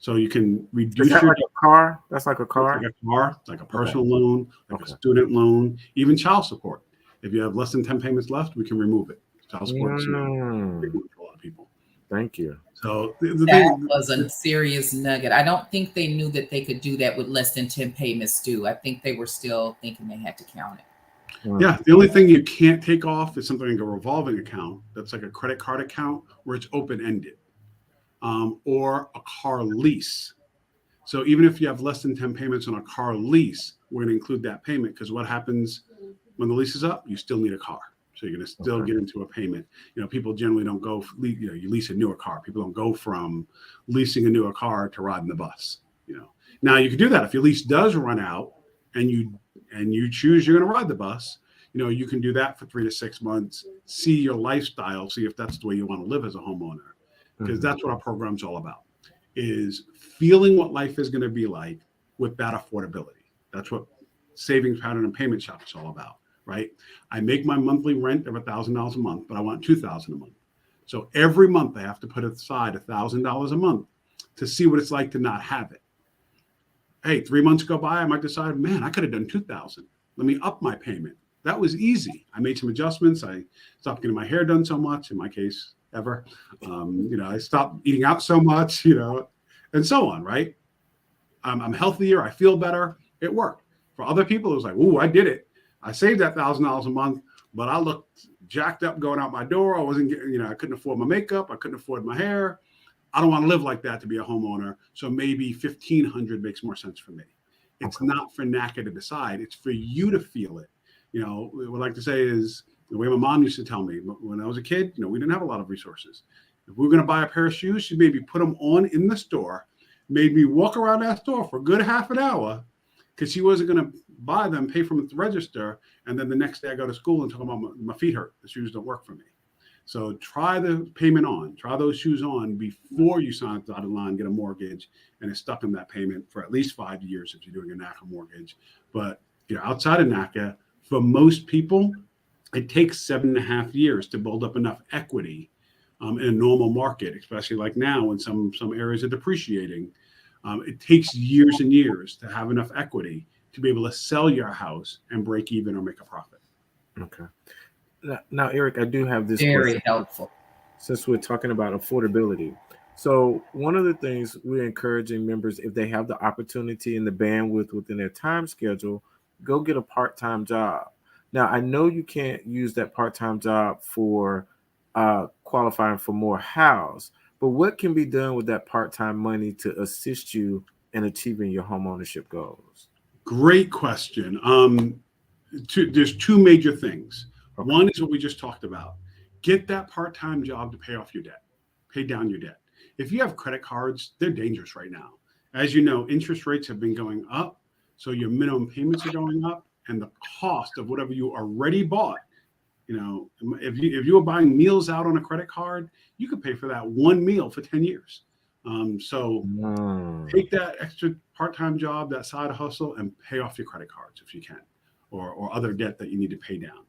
So you can reduce your like a car. That's like a car. Like a car, like a personal loan, like a student loan, even child support. If you have less than 10 payments left, we can remove it. Child support is a big one for a lot of people. Thank you. So that was a serious nugget. I don't think they knew that they could do that with less than 10 payments due. I think they were still thinking they had to count it. Yeah, the only thing you can't take off is something like a revolving account. That's like a credit card account where it's open-ended, or a car lease. So even if you have less than 10 payments on a car lease, we're going to include that payment, because what happens when the lease is up? You still need a car. So you're going to still get into a payment. People generally don't go, you lease a newer car. People don't go from leasing a newer car to riding the bus. Now you can do that if your lease does run out and you choose you're going to ride the bus. You can do that for 3 to 6 months, see your lifestyle, see if that's the way you want to live as a homeowner, because that's what our program's all about, is feeling what life is going to be like with that affordability. That's what Savings Pattern and Payment Shop is all about. Right? I make my monthly rent of $1,000 a month, but I want $2,000 a month. So every month I have to put aside $1,000 a month to see what it's like to not have it. Hey, 3 months go by, I might decide, man, I could have done $2,000. Let me up my payment. That was easy. I made some adjustments. I stopped getting my hair done so much, in my case, ever. I stopped eating out so much, and so on, right? I'm healthier. I feel better. It worked. For other people, it was like, ooh, I did it. I saved that $1,000 a month, but I looked jacked up going out my door. I wasn't getting, I couldn't afford my makeup. I couldn't afford my hair. I don't want to live like that to be a homeowner. So maybe $1,500 makes more sense for me. It's not for NACA to decide. It's for you to feel it. What I like to say is the way my mom used to tell me when I was a kid, we didn't have a lot of resources. If we were going to buy a pair of shoes, she made me put them on in the store, made me walk around that store for a good half an hour, because she wasn't going to buy them, pay for them at the register, and then the next day I go to school and talk about my feet hurt. The shoes don't work for me. So try the payment on, try those shoes on before you sign up the dotted line, get a mortgage, and it's stuck in that payment for at least 5 years if you're doing a NACA mortgage. But outside of NACA, for most people, it takes 7.5 years to build up enough equity in a normal market, especially like now when some areas are depreciating. It takes years and years to have enough equity to be able to sell your house and break even or make a profit. Okay. Now, Eric, I do have this very question, helpful, since we're talking about affordability. So one of the things we're encouraging members, if they have the opportunity and the bandwidth within their time schedule, go get a part-time job. Now, I know you can't use that part-time job for qualifying for more house, but what can be done with that part-time money to assist you in achieving your home ownership goals? Great question. There's two major things. Okay. One is what we just talked about. Get that part-time job to pay off your debt, pay down your debt. If you have credit cards, they're dangerous right now. As you know, interest rates have been going up, so your minimum payments are going up, and the cost of whatever you already bought. If you were buying meals out on a credit card, you could pay for that one meal for 10 years. So take that extra part-time job, that side hustle, and pay off your credit cards if you can, or other debt that you need to pay down.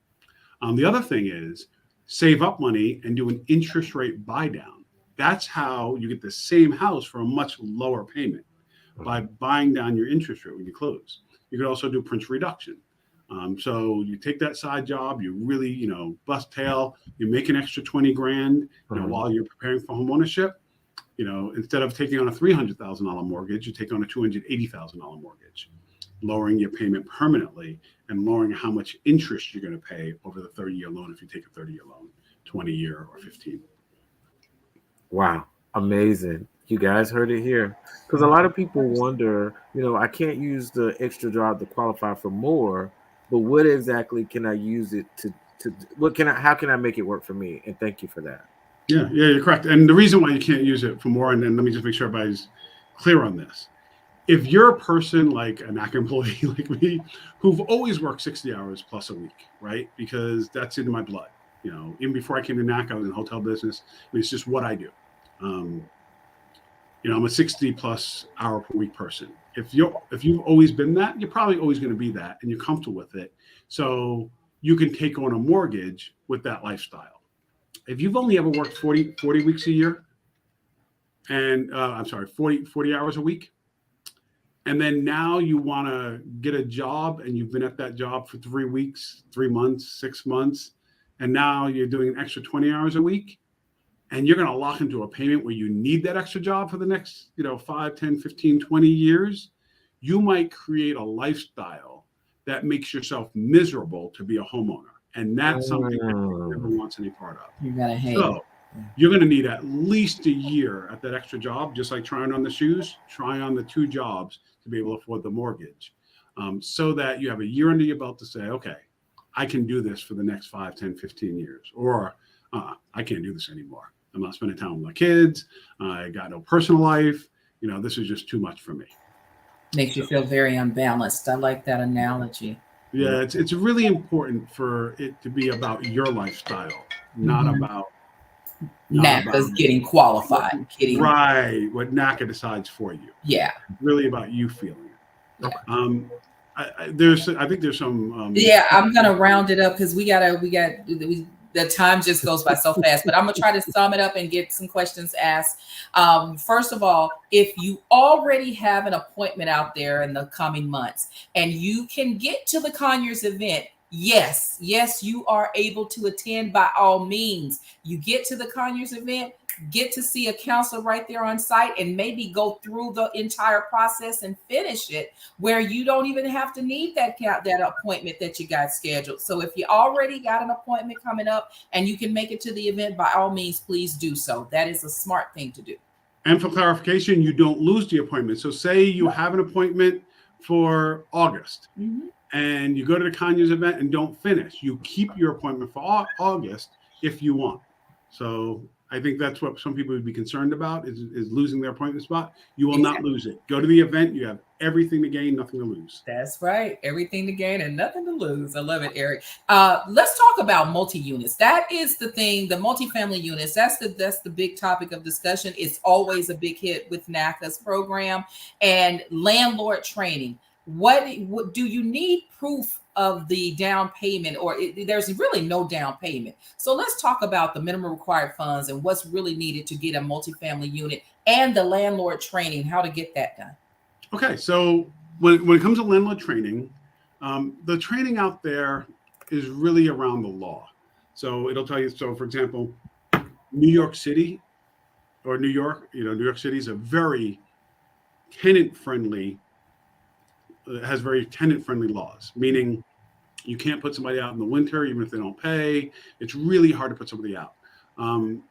The other thing is save up money and do an interest rate buy down. That's how you get the same house for a much lower payment, by buying down your interest rate when you close. You could also do principal reduction. So you take that side job, you really, bust tail, you make an extra 20 grand, while you're preparing for home ownership. Instead of taking on a $300,000 mortgage, you take on a $280,000 mortgage, lowering your payment permanently and lowering how much interest you're going to pay over the 30-year loan if you take a 30-year loan, 20-year or 15. Wow, amazing. You guys heard it here. Because a lot of people wonder, I can't use the extra job to qualify for more, but what exactly can I use it to how can I make it work for me? And thank you for that. Yeah, you're correct. And the reason why you can't use it for more, and then let me just make sure everybody's clear on this. If you're a person like a NACA employee like me, who've always worked 60 hours plus a week, right? Because that's in my blood. Even before I came to NACA, I was in the hotel business. It's just what I do. I'm a 60 plus hour per week person. If you've always been that, you're probably always going to be that, and you're comfortable with it. So you can take on a mortgage with that lifestyle. If you've only ever worked 40 weeks a year, and 40 hours a week, and then now you want to get a job and you've been at that job for 3 weeks, 3 months, 6 months, and now you're doing an extra 20 hours a week, and you're going to lock into a payment where you need that extra job for the next 5, 10, 15, 20 years, you might create a lifestyle that makes yourself miserable to be a homeowner. And that's something that no one wants any part of. You gotta hate. So you're going to need at least a year at that extra job, just like trying on the shoes, try on the 2 jobs to be able to afford the mortgage, so that you have a year under your belt to say, okay, I can do this for the next 5, 10, 15 years, or I can't do this anymore. I'm not spending time with my kids. I got no personal life. This is just too much for me. Makes you feel very unbalanced. I like that analogy. Yeah, it's really important for it to be about your lifestyle, not about NACA's getting qualified. Right, what NACA decides for you. Yeah. It's really about you feeling it. Okay. I think there's some. Yeah, I'm gonna round it up because the time just goes by so fast. But I'm gonna try to sum it up and get some questions asked. First of all, if you already have an appointment out there in the coming months and you can get to the Conyers event, yes, you are able to attend by all means. You get to the Conyers event, get to see a counselor right there on site, and maybe go through the entire process and finish it where you don't even have to need that appointment that you got scheduled. So if you already got an appointment coming up and you can make it to the event, by all means, please do so. That is a smart thing to do. And for clarification, you don't lose the appointment. So say you have an appointment for August, and you go to the Conyers event and don't finish. You keep your appointment for August if you want. So I think that's what some people would be concerned about is losing their appointment spot. You will not lose it. Go to the event. You have everything to gain, nothing to lose. That's right. Everything to gain and nothing to lose. I love it, Eric. Let's talk about multi-units. That is the thing, the multifamily units. That's the big topic of discussion. It's always a big hit with NACA's program. And landlord training. What do you need proof of the down payment, or there's really no down payment? So let's talk about the minimum required funds and what's really needed to get a multifamily unit and the landlord training, how to get that done. Okay, so when it comes to landlord training, the training out there is really around the law. So it'll tell you, so for example, New York City or New York City is a very tenant-friendly, has very tenant-friendly laws, meaning you can't put somebody out in the winter, even if they don't pay. It's really hard to put somebody out. And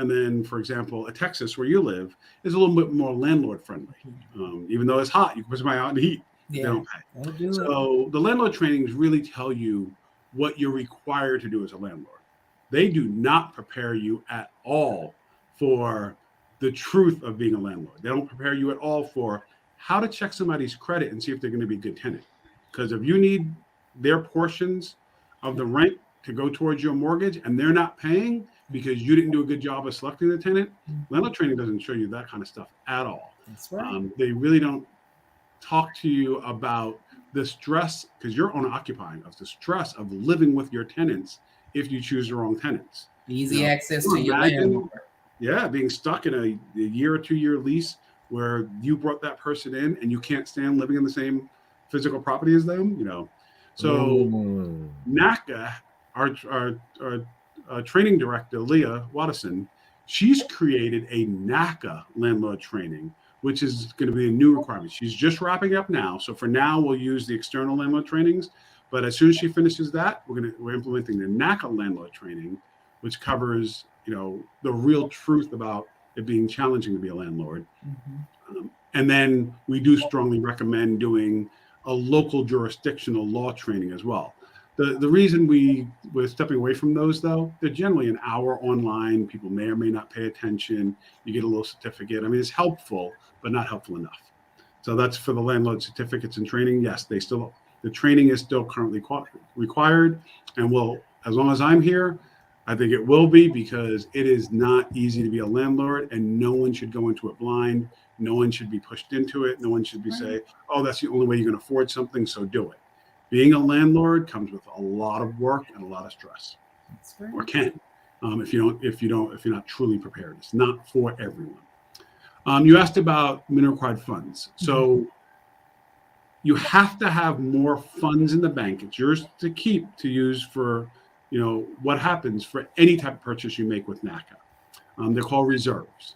then, for example, Texas, where you live, is a little bit more landlord-friendly. Even though it's hot, you can put somebody out in the heat. Yeah, they don't pay. So the landlord trainings really tell you what you're required to do as a landlord. They do not prepare you at all for the truth of being a landlord. They don't prepare you at all for how to check somebody's credit and see if they're going to be a good tenant. Because if you need their portions of the rent to go towards your mortgage and they're not paying because you didn't do a good job of selecting the tenant, landlord training doesn't show you that kind of stuff at all. That's right. They really don't talk to you about the stress, because you're owner occupying, of the stress of living with your tenants if you choose the wrong tenants. Easy access to your landlord. Yeah, being stuck in a year or 2 year lease where you brought that person in and you can't stand living in the same physical property as them, So NACA, our training director, Leah Watterson, she's created a NACA landlord training, which is going to be a new requirement. She's just wrapping up now. So for now, we'll use the external landlord trainings. But as soon as she finishes that, we're implementing the NACA landlord training, which covers, the real truth about it being challenging to be a landlord. And then we do strongly recommend doing a local jurisdictional law training as well. The reason we're stepping away from those, though, they're generally an hour online. People may or may not pay attention. You get a little certificate. I mean, it's helpful, but not helpful enough. So that's for the landlord certificates and training. Yes, the training is still currently required, and will, as long as I'm here, I think it will be, because it is not easy to be a landlord, and no one should go into it blind. No one should be pushed into it. No one should be say, oh, that's the only way you can afford something, so do it. Being a landlord comes with a lot of work and a lot of stress, or can, if you're not truly prepared. It's not for everyone. You asked about minimum required funds. So you have to have more funds in the bank. It's yours to keep, to use for, what happens for any type of purchase you make with NACA. They're called reserves.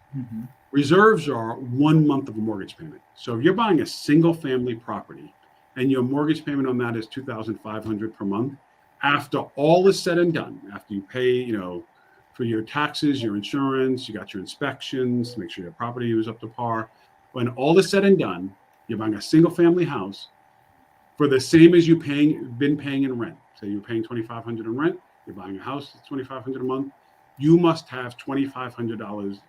Reserves are 1 month of a mortgage payment. So if you're buying a single family property and your mortgage payment on that is $2,500 per month, after all is said and done, after you pay, for your taxes, your insurance, you got your inspections to make sure your property is up to par. When all is said and done, you're buying a single family house for the same as you've been paying in rent. Say you're paying $2,500 in rent, you're buying a house that's $2,500 a month. You must have $2,500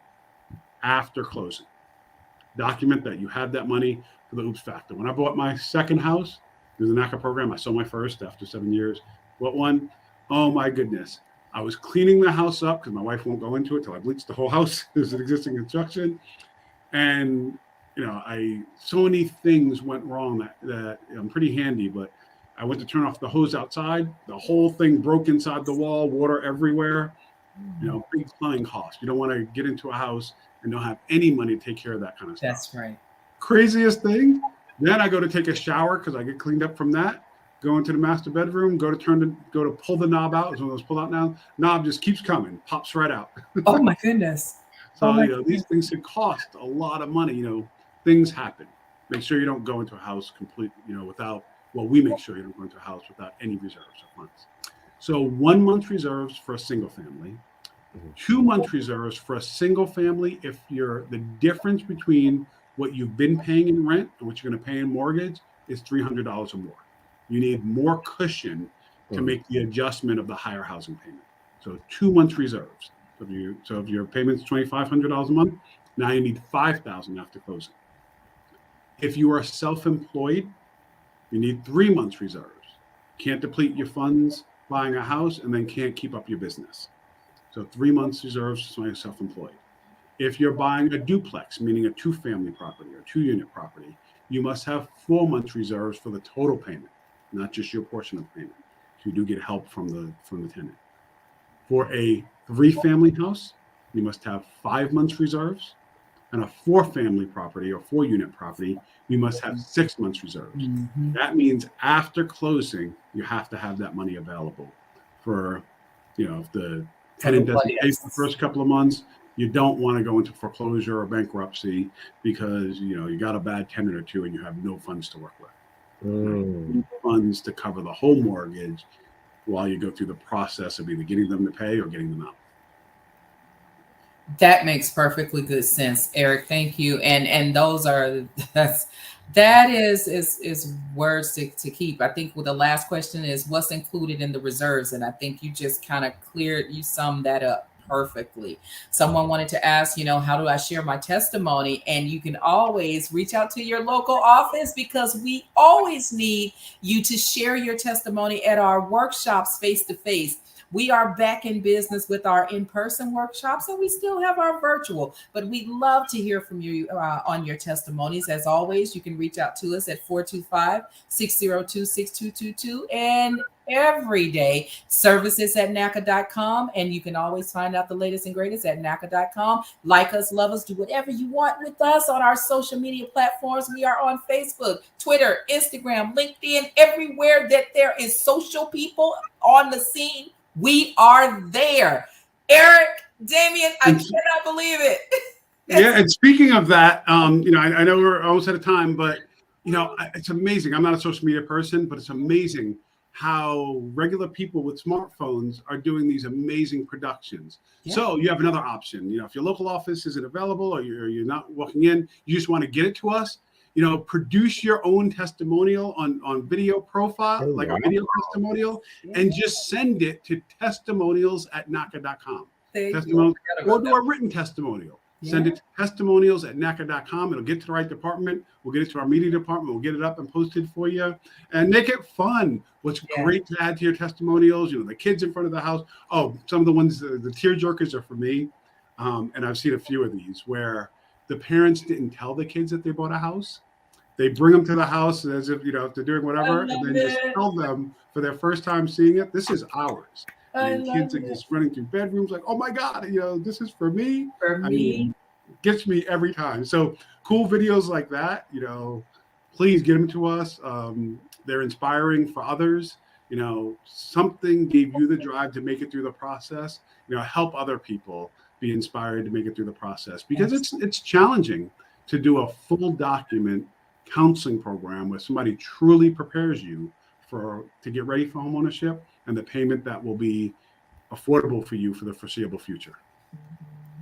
after closing. Document that you had that money for the oops factor. When I bought my second house, through the NACA program, I sold my first after 7 years. What one? Oh my goodness. I was cleaning the house up because my wife won't go into it till I bleached the whole house. There's an existing construction. And, so many things went wrong that I'm pretty handy, but I went to turn off the hose outside. The whole thing broke inside the wall, water everywhere. Big plumbing costs. You don't want to get into a house and don't have any money to take care of that kind of stuff. That's right. Craziest thing. Then I go to take a shower because I get cleaned up from that. Go into the master bedroom. Go to pull the knob out. It's one of those pull out now. Knob just keeps coming, pops right out. Oh my goodness. So these things could cost a lot of money. Things happen. Make sure you don't go into a house without. Well, we make sure you don't go into a house without any reserves or funds. So 1 month reserves for a single family, 2 month reserves for a single family. If the difference between what you've been paying in rent and what you're going to pay in mortgage is $300 or more. You need more cushion to make the adjustment of the higher housing payment. So 2 months reserves. So if your payment's $2,500 a month, now you need $5,000 after closing. If you are self-employed, you need 3 months reserves. Can't deplete your funds buying a house and then can't keep up your business. So 3 months reserves when you're self-employed. If you're buying a duplex, meaning a 2-family property or 2-unit property, you must have 4 months reserves for the total payment, not just your portion of the payment. So you do get help from the tenant. For a 3-family house, you must have 5 months reserves. And a 4-family property or 4-unit property, you must have 6 months reserves. That means after closing, you have to have that money available for, if the tenant doesn't pay for the first couple of months, you don't want to go into foreclosure or bankruptcy because, you got a bad tenant or two and you have no funds to work with. You need funds to cover the whole mortgage while you go through the process of either getting them to pay or getting them out. That makes perfectly good sense, Eric. Thank you. And those are that is words to keep. I think the last question is what's included in the reserves, and I think you just kind of summed that up perfectly. Someone wanted to ask, how do I share my testimony? And you can always reach out to your local office because we always need you to share your testimony at our workshops face to face. We are back in business with our in-person workshops, and we still have our virtual, but we'd love to hear from you on your testimonies. As always, you can reach out to us at 425-602-6222 and every day services at NACA.com. And you can always find out the latest and greatest at NACA.com. Like us, love us, do whatever you want with us on our social media platforms. We are on Facebook, Twitter, Instagram, LinkedIn, everywhere that there is social people on the scene. We are there. Eric, Damien, I cannot believe it. Yeah, and speaking of that, I know we're almost out of time, but it's amazing. I'm not a social media person, but it's amazing how regular people with smartphones are doing these amazing productions. Yeah. So you have another option. If your local office isn't available or you're not walking in, you just want to get it to us. Produce your own testimonial on video profile, a video testimonial, and just send it to testimonials@NACA.com. Or do a written testimonial. Send it to testimonials@NACA.com. It'll get to the right department. We'll get it to our media department. We'll get it up and posted for you and make it fun. What's great to add to your testimonials, the kids in front of the house. Oh, some of the ones, the tear jerkers are for me. And I've seen a few of these where the parents didn't tell the kids that they bought a house. They bring them to the house as if, if they're doing whatever, and then just tell them for their first time seeing it, this is ours. And kids are just running through bedrooms like, oh my God, this is for me. It gets me every time. So cool videos like that, please get them to us. They're inspiring for others. Something gave you the drive to make it through the process. Help other people be inspired to make it through the process, because it's challenging to do a full document counseling program where somebody truly prepares you to get ready for homeownership and the payment that will be affordable for you for the foreseeable future.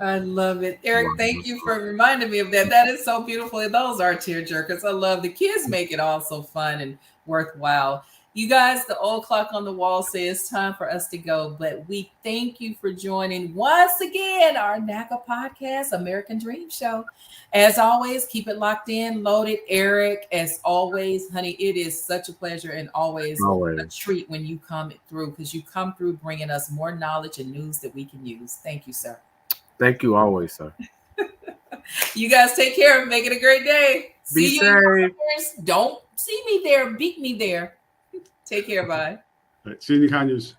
I love it. Eric, thank you for reminding me of that. That is so beautiful. And those are tear jerkers. I love the kids make it all so fun and worthwhile. You guys, the old clock on the wall says it's time for us to go, but we thank you for joining once again our NACA podcast, American Dream Show. As always, keep it locked in, loaded. Eric, as always, honey, it is such a pleasure and always a treat when you come through, because you come through bringing us more knowledge and news that we can use. Thank you, sir. Thank you always, sir. You guys take care and make it a great day. Be safe. Don't see me there. Beat me there. Take care. Bye. All right, see you in the Conyers.